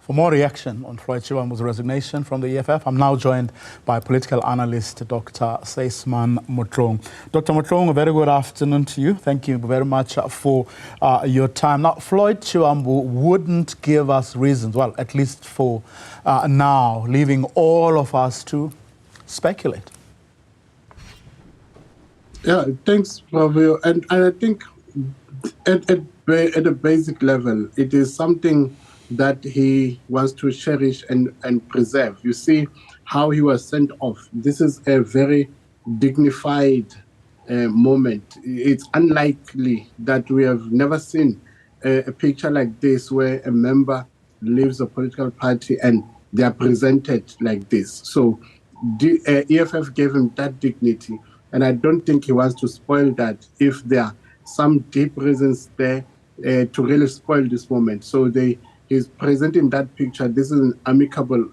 For more reaction on Floyd Shivambu's resignation from the EFF, I'm now joined by political analyst Dr Sysman Motloung. Dr. Motloung, a very good afternoon to you. Thank you very much for your time. Now, Floyd Shivambu wouldn't give us reasons, well, at least for now, leaving all of us to speculate. Yeah, thanks, Flavio. And I think at a basic level, it is something that he wants to cherish and preserve. You see how he was sent off. This is a very dignified moment. It's unlikely that we have never seen a picture like this where a member leaves a political party and they are presented like this. So the EFF gave him that dignity, and I don't think he wants to spoil that if there are some deep reasons there to really spoil this moment. So he's presenting that picture. This is an amicable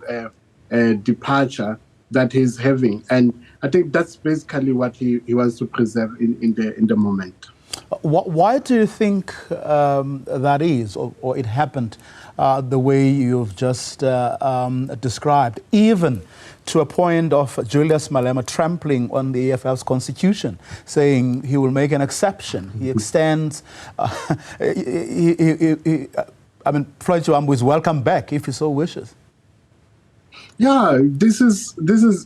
departure that he's having, and I think that's basically what he wants to preserve in the moment. Why do you think that is, or it happened the way you've just described, even to a point of Julius Malema trampling on the EFF's constitution, saying he will make an exception? He extends. I mean, Floyd Shivambu is welcome back if he so wishes. Yeah, this is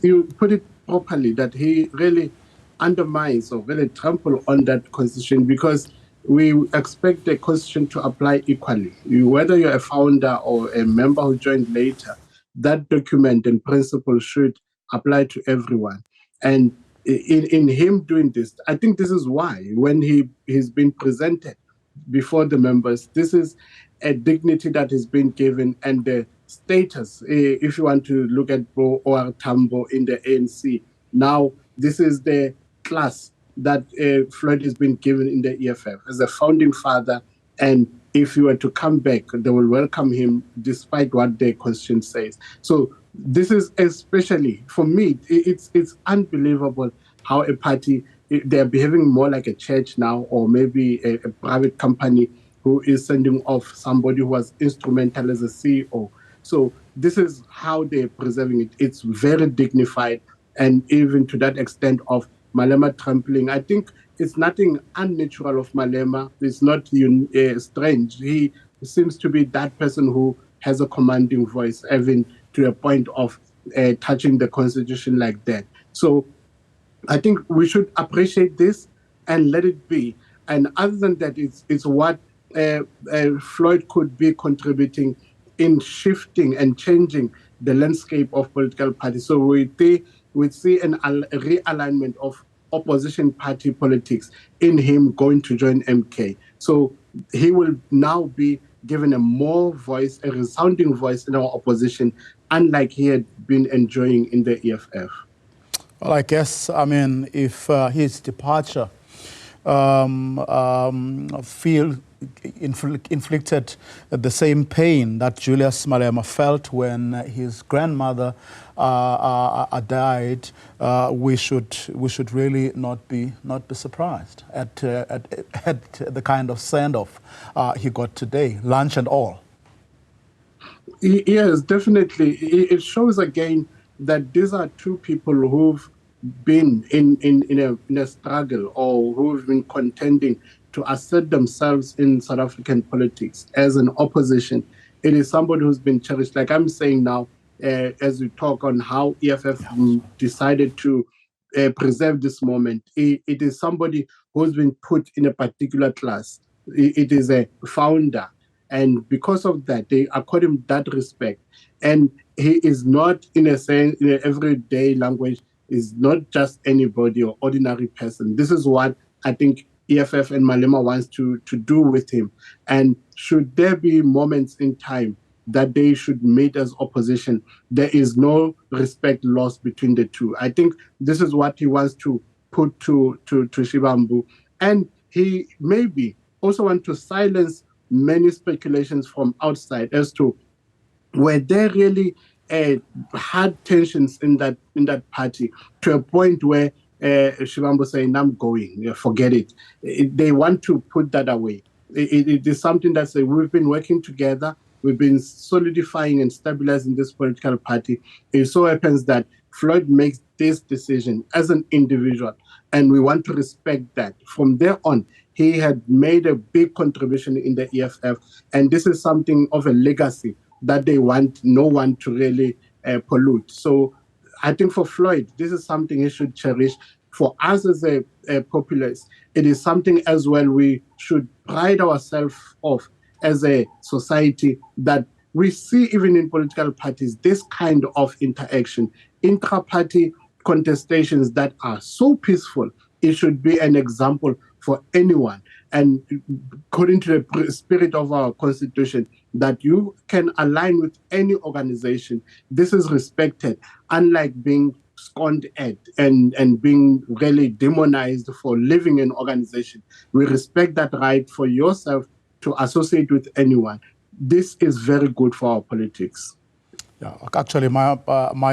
you put it properly, that he really undermines or really trample on that constitution, because we expect the constitution to apply equally. Whether you're a founder or a member who joined later, that document and principle should apply to everyone. And in him doing this, I think this is why when he's been presented before the members, this is a dignity that has been given, and the status, if you want to look at Bo or Tambo in the ANC, now this is the class that Floyd has been given in the EFF as a founding father, and if he were to come back, they will welcome him despite what the constitution says. So this is, especially for me, it's unbelievable how a party, they're behaving more like a church now, or maybe a private company who is sending off somebody who was instrumental as a CEO. So this is how they're preserving it. It's very dignified, and even to that extent of Malema trampling. I think it's nothing unnatural of Malema. It's not strange. He seems to be that person who has a commanding voice, even to a point of touching the constitution like that. So I think we should appreciate this and let it be. And other than that, it's what Floyd could be contributing in shifting and changing the landscape of political parties. So we see a realignment of opposition party politics in him going to join MK. So he will now be given a more voice, a resounding voice in our opposition, unlike he had been enjoying in the EFF. Well, I guess, I mean, if his departure inflicted the same pain that Julius Malema felt when his grandmother died, we should really not be surprised at the kind of send-off he got today, lunch and all. Yes, definitely. It shows again that these are two people who've been in a struggle, or who've been contending to assert themselves in South African politics as an opposition. It is somebody who's been cherished. Like I'm saying now, as we talk on how EFF decided to preserve this moment, it is somebody who's been put in a particular class. It is a founder. And because of that, they accord him that respect. And he is not, in a sense, in everyday language, is not just anybody or ordinary person. This is what I think EFF and Malema wants to do with him. And should there be moments in time that they should meet as opposition, there is no respect lost between the two. I think this is what he wants to put to Shivambu. And he maybe also want to silence many speculations from outside as to were there really had tensions in that party, to a point where Shivambu saying, I'm going, forget it. They want to put that away. It is something that we've been working together, we've been solidifying and stabilizing this political party. It so happens that Floyd makes this decision as an individual, and we want to respect that. From there on, he had made a big contribution in the EFF, and this is something of a legacy that they want no one to really pollute. So I think for Floyd, this is something he should cherish. For us as a populace, it is something as well we should pride ourselves of as a society, that we see even in political parties this kind of interaction, intra-party contestations that are so peaceful. It should be an example for anyone. And according to the spirit of our Constitution, that you can align with any organization. This is respected, unlike being scorned at and being really demonized for living in organization. We respect that right for yourself to associate with anyone. This is very good for our politics. Yeah, actually, my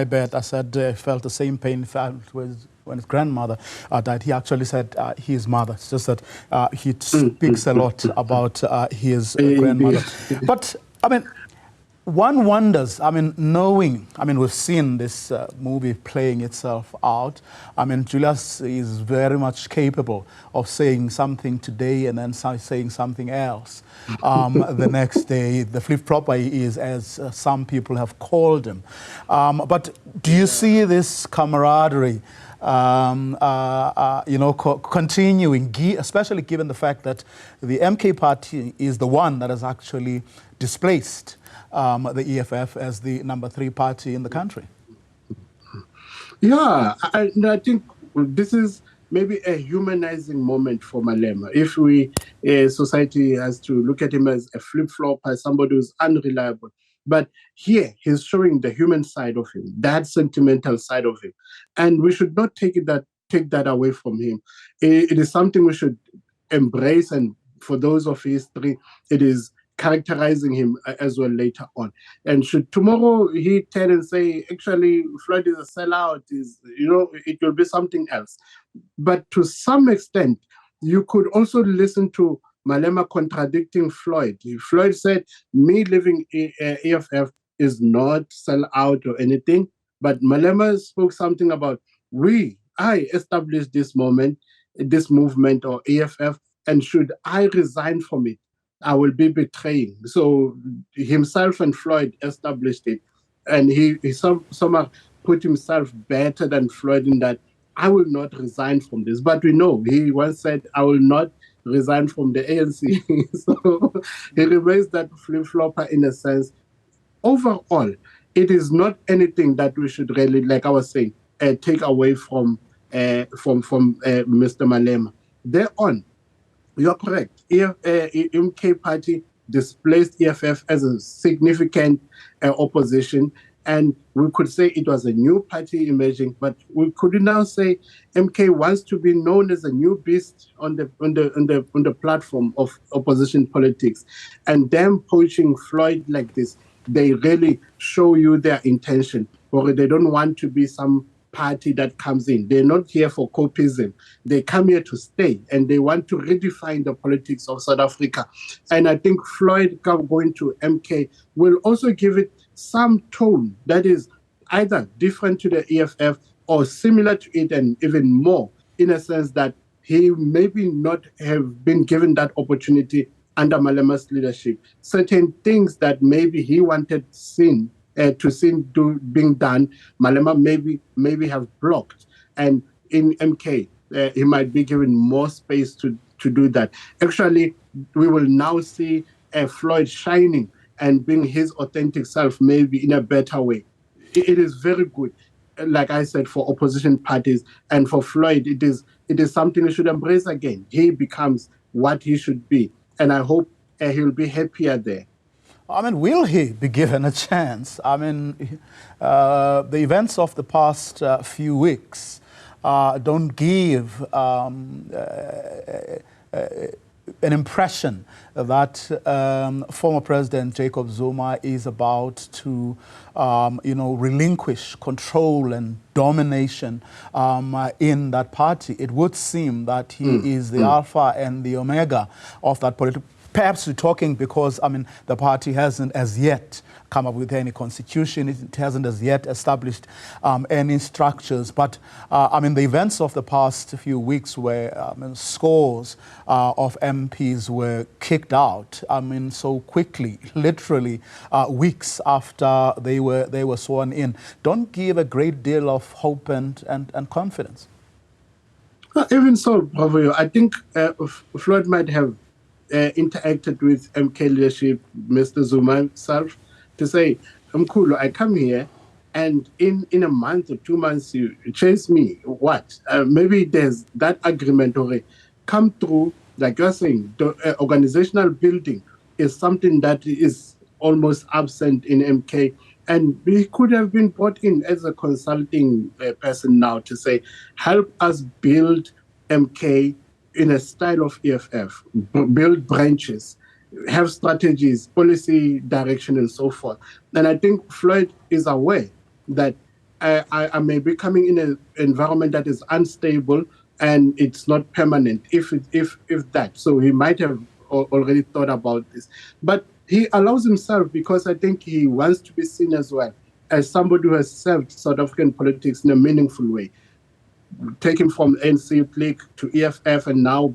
bad, I said I felt the same pain felt with when his grandmother died. He actually said his mother. It's just that he speaks a lot about his grandmother. But, I mean, one wonders, I mean, knowing, I mean, we've seen this movie playing itself out. I mean, Julius is very much capable of saying something today and then saying something else the next day. The flip-flopper is, as some people have called him. But do you see this camaraderie, you know, continuing, especially given the fact that the MK party is the one that has actually displaced the EFF as the #3 party in the country? Yeah, I think this is maybe a humanizing moment for Malema. If society has to look at him as a flip-flopper, as somebody who's unreliable. But here, he's showing the human side of him, that sentimental side of him. And we should not take that away from him. It is something we should embrace, and for those of history, it is characterizing him as well later on. And should tomorrow he turn and say, actually, Floyd is a sellout, it will be something else. But to some extent, you could also listen to Malema contradicting Floyd. Floyd said, me leaving EFF is not sellout or anything. But Malema spoke something about, I established this movement or EFF, and should I resign from it, I will be betraying. So himself and Floyd established it. And he somehow put himself better than Floyd in that, I will not resign from this. But we know, he once said, I will not resign from the ANC. So he remains that flip-flopper in a sense. Overall, it is not anything that we should really, like I was saying, take away from Mr. Malema. Thereon, you're correct. MK party displaced EFF as a significant opposition, and we could say it was a new party emerging. But we could now say MK wants to be known as a new beast on the platform of opposition politics, and them poaching Floyd like this, they really show you their intention, or they don't want to be some party that comes in. They're not here for copism. They come here to stay, and they want to redefine the politics of South Africa. And I think Floyd going to MK will also give it some tone that is either different to the EFF or similar to it, and even more, in a sense that he maybe not have been given that opportunity under Malema's leadership. Certain things that maybe he wanted being done, Malema maybe have blocked. And in MK, he might be given more space to do that. Actually, we will now see Floyd shining and being his authentic self, maybe in a better way. It is very good, like I said, for opposition parties, and for Floyd, it is something we should embrace again. He becomes what he should be, and I hope he'll be happier there. I mean, will he be given a chance? I mean, the events of the past few weeks don't give an impression that former President Jacob Zuma is about to, relinquish control and domination in that party. It would seem that he is the alpha and the omega of that Perhaps we're talking because, I mean, the party hasn't as yet come up with any constitution. It hasn't as yet established any structures. But, I mean, the events of the past few weeks where scores of MPs were kicked out, I mean, so quickly, literally weeks after they were sworn in, don't give a great deal of hope and confidence. Even so, Bravo, I think Floyd might have interacted with MK leadership, Mr. Zuma himself, to say, Mkhulu, I come here, and in a month or 2 months, you chase me. What? Maybe there's that agreement already come through, like you're saying, the organizational building is something that is almost absent in MK. And he could have been brought in as a consulting person now to say, help us build MK in a style of EFF, build branches, have strategies, policy direction, and so forth. And I think Floyd is aware that I may be coming in an environment that is unstable and it's not permanent, if that. So he might have already thought about this. But he allows himself, because I think he wants to be seen as well as somebody who has served South African politics in a meaningful way. Taking from ANC clique to EFF and now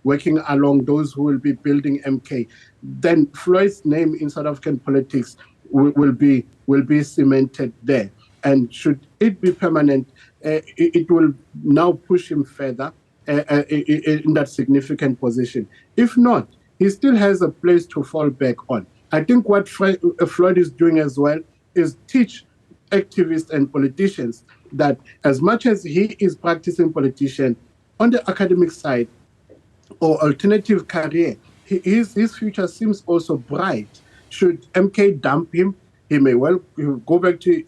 working along those who will be building MK, then Floyd's name in South African politics will be cemented there. And should it be permanent, it will now push him further in that significant position. If not, he still has a place to fall back on. I think what Floyd is doing as well is teach activists and politicians that as much as he is practicing politician, on the academic side or alternative career, his future seems also bright. Should MK dump him, he may well go back to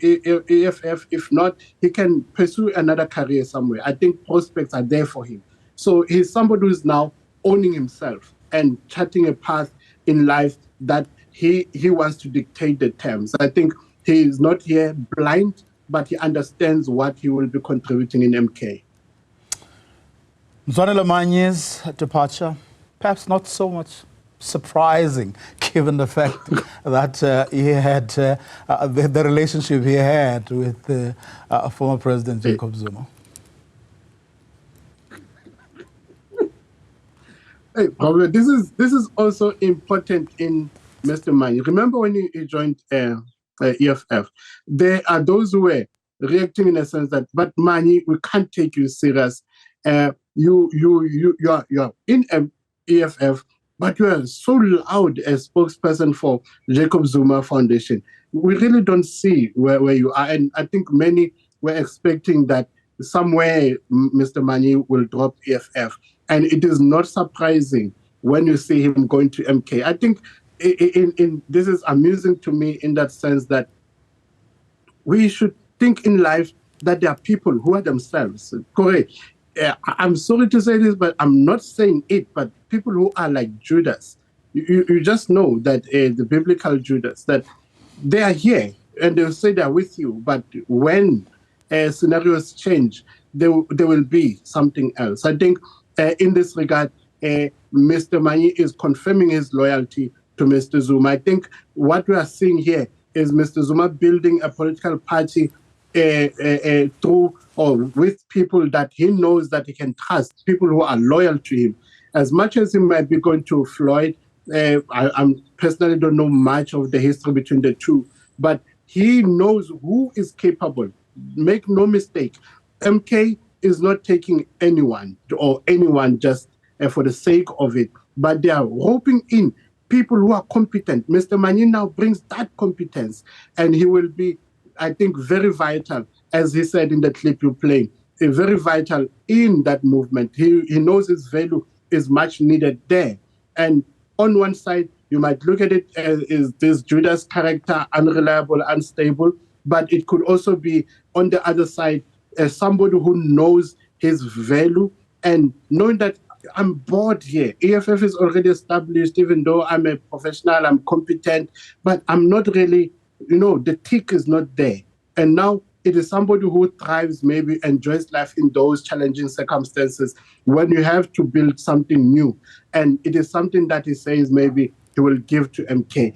EFF. If not, he can pursue another career somewhere. I think prospects are there for him. So he's somebody who's now owning himself and charting a path in life that he wants to dictate the terms. I think he is not here blind, but he understands what he will be contributing in MK. Mzwanele Manyi's departure, perhaps not so much surprising, given the fact that he had the relationship he had with former President Jacob Zuma. Hey, Robert, this is also important in Mr. Manyi. Remember when he joined EFF, there are those who were reacting in a sense that, but Manyi, we can't take you serious. You are in EFF, but you are so loud as spokesperson for Jacob Zuma Foundation. We really don't see where you are, and I think many were expecting that somewhere Mr. Manyi will drop EFF, and it is not surprising when you see him going to MK. I think this is amusing to me in that sense that we should think in life that there are people who are themselves. Correct. I'm sorry to say this, but I'm not saying it, but people who are like Judas. You just know that the biblical Judas, that they are here and they'll say they're with you, but when scenarios change, there will be something else. I think in this regard, Mr. Manyi is confirming his loyalty to Mr. Zuma. I think what we are seeing here is Mr. Zuma building a political party through or with people that he knows that he can trust, people who are loyal to him. As much as he might be going to Floyd, I personally don't know much of the history between the two, but he knows who is capable. Make no mistake, MK is not taking anyone just for the sake of it, but they are roping in people who are competent. Mr. Manyi now brings that competence, and he will be, I think, very vital, as he said in the clip you played, very vital in that movement. He knows his value is much needed there. And on one side, you might look at it as this Judas character, unreliable, unstable, but it could also be on the other side as somebody who knows his value and knowing that I'm bored here. EFF is already established, even though I'm a professional, I'm competent, but I'm not really, the tick is not there. And now it is somebody who thrives, maybe enjoys life in those challenging circumstances when you have to build something new. And it is something that he says maybe he will give to MK.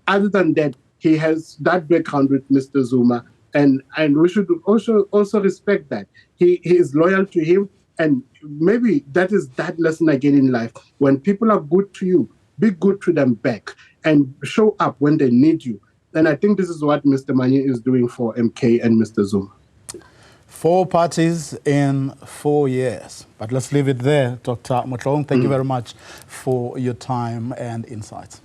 Other than that, he has that background with Mr. Zuma, and we should also respect that. He is loyal to him, and maybe that is that lesson again in life. When people are good to you, be good to them back and show up when they need you. And I think this is what Mr. Manye is doing for MK and Mr. Zuma. 4 parties in 4 years. But let's leave it there, Dr. Motloung. Thank you very much for your time and insights.